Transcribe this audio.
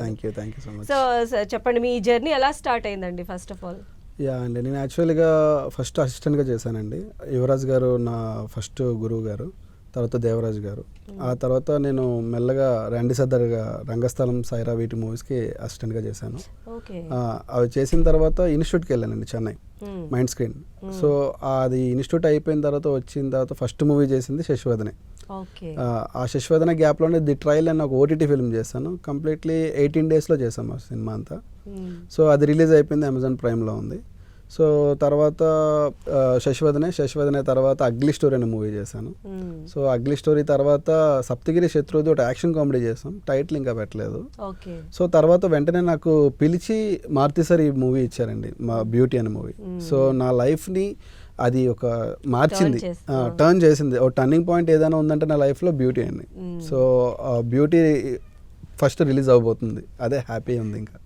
Thank you so much. So చెప్పండి, మీ journey ఎలా start అయిందండి ఫస్ట్ ఆఫ్ ఆల్? యా అండి, నేను యాక్చువల్గా ఫస్ట్ అసిస్టెంట్గా చేశానండి. యువరాజ్ గారు నా ఫస్ట్ గురువు గారు, తర్వాత దేవరాజ్ గారు. ఆ తర్వాత నేను మెల్లగా రండి సర్దార్గా, రంగస్థలం, సైరా వీటి మూవీస్కి అసిస్టెంట్గా చేశాను. ఓకే. అవి చేసిన తర్వాత ఇన్స్టిట్యూట్కి వెళ్ళానండి, చెన్నై మైండ్ స్క్రీన్. సో అది ఇన్స్టిట్యూట్ అయిపోయిన తర్వాత వచ్చిన తర్వాత ఫస్ట్ మూవీ చేసింది శశివదనే. ఓకే. ఆ శశివదన గ్యాప్లోనే ది ట్రయల్ అని ఒక ఓటీటీ ఫిల్మ్ చేశాను. కంప్లీట్లీ 18 daysలో చేసాము ఆ సినిమా అంతా. సో అది రిలీజ్ అయిపోయింది, అమెజాన్ ప్రైమ్లో ఉంది. సో తర్వాత శశివదనే తర్వాత అగ్లీ స్టోరీ అనే మూవీ చేశాను. సో అగ్లీ స్టోరీ తర్వాత సప్తగిరి శత్రువుది ఒక యాక్షన్ కామెడీ చేసాం, టైటిల్ ఇంకా పెట్టలేదు. ఓకే. సో తర్వాత వెంటనే నాకు పిలిచి మారుతి సార్ ఈ మూవీ ఇచ్చారండి, మా బ్యూటీ అనే మూవీ. సో నా లైఫ్ని అది ఒక మార్చింది, టర్న్ చేసింది. ఒక టర్నింగ్ పాయింట్ ఏదైనా ఉందంటే నా లైఫ్లో బ్యూటీ అండి. సో బ్యూటీ ఫస్ట్ రిలీజ్ అవబోతుంది, అదే హ్యాపీ ఉంది ఇంకా.